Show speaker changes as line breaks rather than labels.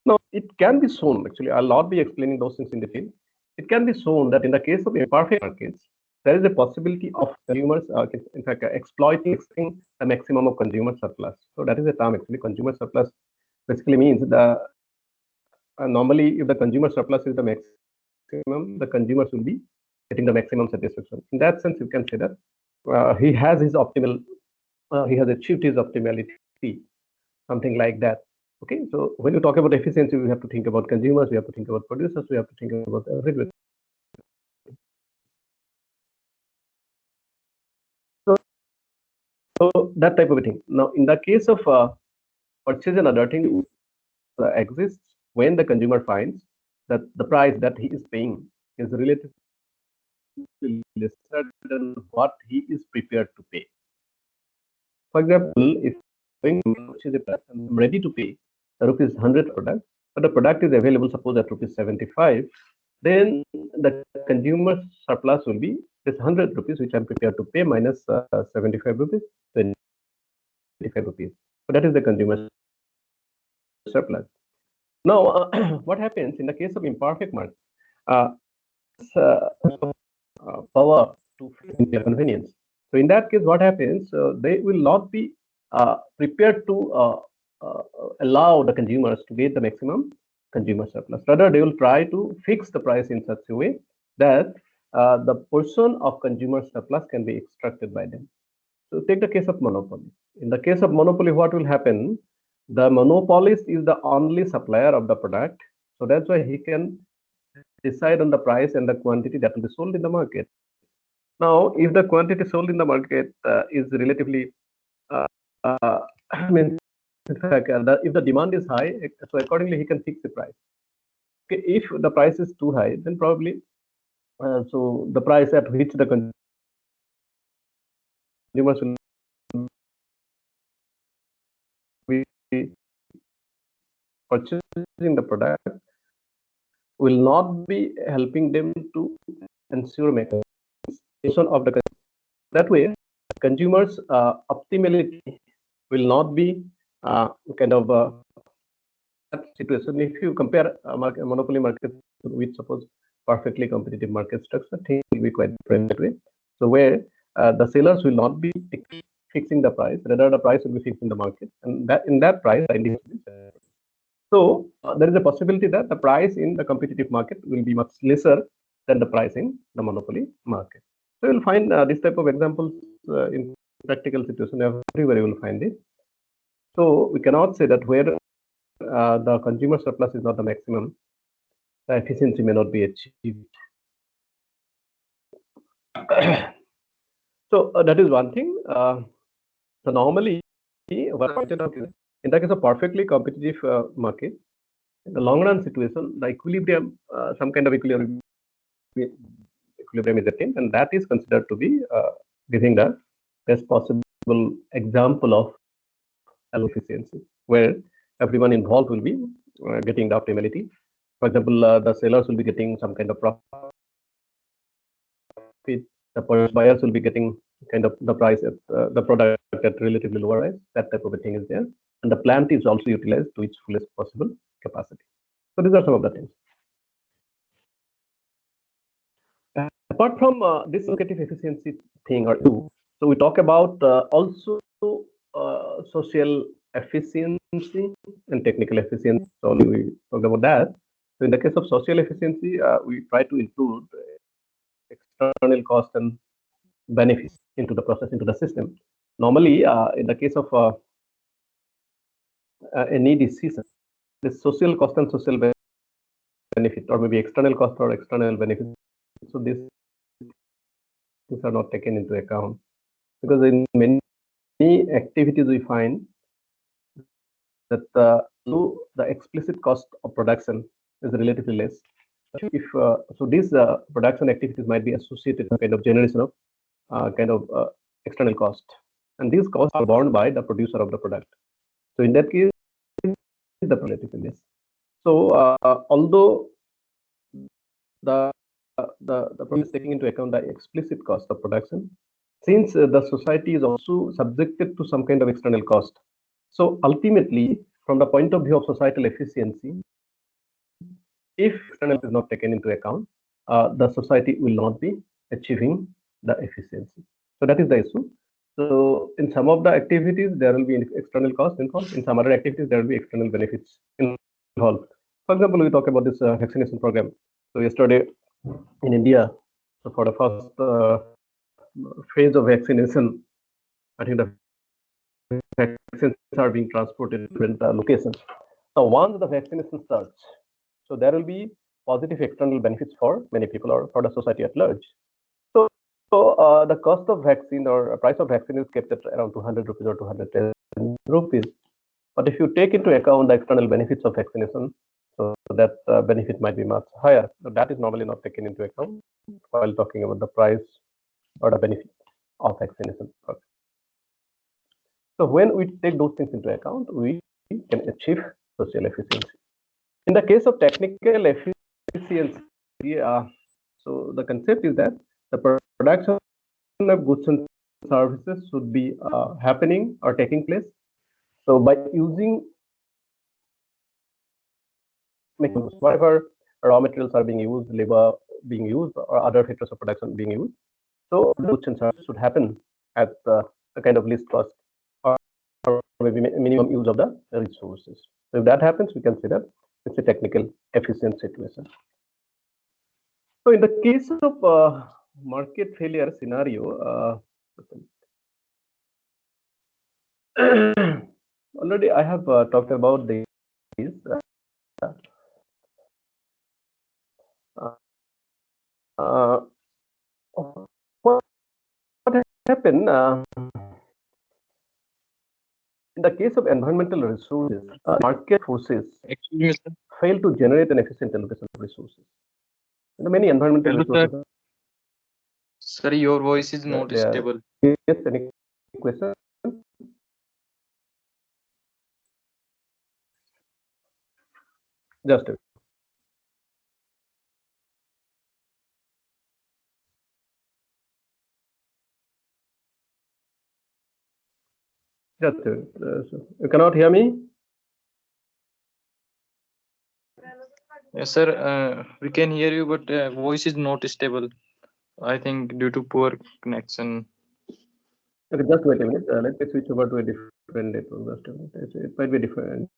Now, it can be shown, actually, I'll not be explaining those things in detail. It can be shown that in the case of imperfect markets, there is a possibility of consumers, in fact, exploiting the maximum of consumer surplus. So that is a term, actually. Consumer surplus basically means normally, if the consumer surplus is the maximum, the consumers will be getting the maximum satisfaction. In that sense, you can say that he has his optimal, he has achieved his optimality, something like that. Okay, so when you talk about efficiency, we have to think about consumers, we have to think about producers, we have to think about everybody. So that type of a thing. Now, in the case of purchase and other things exists when the consumer finds that the price that he is paying is relatively lesser than what he is prepared to pay. For example, if I'm ready to pay the rupees 100 product, but the product is available, suppose at rupees 75, then the consumer surplus will be this 100 rupees, which I'm prepared to pay, minus 75 rupees, 25 rupees. So that is the consumer surplus. Now, what happens in the case of imperfect market? Power to their convenience. So in that case, what happens? They will not be prepared to allow the consumers to get the maximum consumer surplus. Rather, they will try to fix the price in such a way that the portion of consumer surplus can be extracted by them. So take the case of monopoly. In the case of monopoly, what will happen? The monopolist is the only supplier of the product. So that's why he can decide on the price and the quantity that will be sold in the market. Now, if the quantity sold in the market is relatively, I mean, in fact, if the demand is high, so accordingly he can fix the price. Okay, if the price is too high, then probably so the price at which the consumers will be purchasing the product will not be helping them to ensure mechanism of the that way consumers optimality will not be kind of situation. If you compare monopoly market with suppose perfectly competitive market structure, things will be quite different that way. So where the sellers will not be fixing the price, rather the price will be fixed in the market, and that in that price so there is a possibility that the price in the competitive market will be much lesser than the price in the monopoly market. So you'll find this type of examples in practical situation everywhere you will find it. So we cannot say that where the consumer surplus is not the maximum, the efficiency may not be achieved. So that is one thing. So normally, what I pointed out is in the case of perfectly competitive market, in the long run situation, the equilibrium, some kind of equilibrium is attained, and that is considered to be giving the best possible example of efficiency, where everyone involved will be getting the optimality. For example, the sellers will be getting some kind of profit, the buyers will be getting kind of the price at the product at relatively lower price. That type of a thing is there, and the plant is also utilized to its fullest possible capacity. So these are some of the things. Apart from this locative efficiency thing or two, so we talk about also social efficiency and technical efficiency. So we talk about that. So in the case of social efficiency, we try to include external cost and benefits into the process, into the system. Normally, in the case of any decision, the social cost and social benefit, or maybe external cost or external benefit. So these things are not taken into account, because in many activities we find that the explicit cost of production is relatively less. If so, these production activities might be associated with kind of generation of external cost, and these costs are borne by the producer of the product. So in that case, the relative in this. So although the problem is taking into account the explicit cost of production, since the society is also subjected to some kind of external cost. So ultimately, from the point of view of societal efficiency, if external is not taken into account, the society will not be achieving the efficiency. So that is the issue. So in some of the activities, there will be external costs involved. In some other activities, there will be external benefits involved. For example, we talk about this vaccination program. So yesterday in India, so for the first phase of vaccination, I think the vaccines are being transported to different locations. So once the vaccination starts, so there will be positive external benefits for many people or for the society at large. So the cost of vaccine or price of vaccine is kept at around 200 rupees or 210 rupees. But if you take into account the external benefits of vaccination, so that benefit might be much higher. So that is normally not taken into account while talking about the price or the benefit of vaccination. So when we take those things into account, we can achieve social efficiency. In the case of technical efficiency, so the concept is that the production of goods and services should be happening or taking place. So by using whatever raw materials are being used, labor being used, or other factors of production being used, so goods and services should happen at the kind of least cost or maybe minimum use of the resources. So if that happens, we can say that it's a technical efficient situation. So in the case of market failure scenario, already I have talked about these. What happened in the case of environmental resources, market forces fail to generate an efficient allocation of resources. Many environmental resources.
Sorry, your voice is not stable.
Yes, any question? Just a you cannot hear me?
Yes, sir. We can hear you, but voice is not stable. I think due to poor connection.
Okay, just wait a minute. Let me switch over to a different network. Just a minute. It might be different.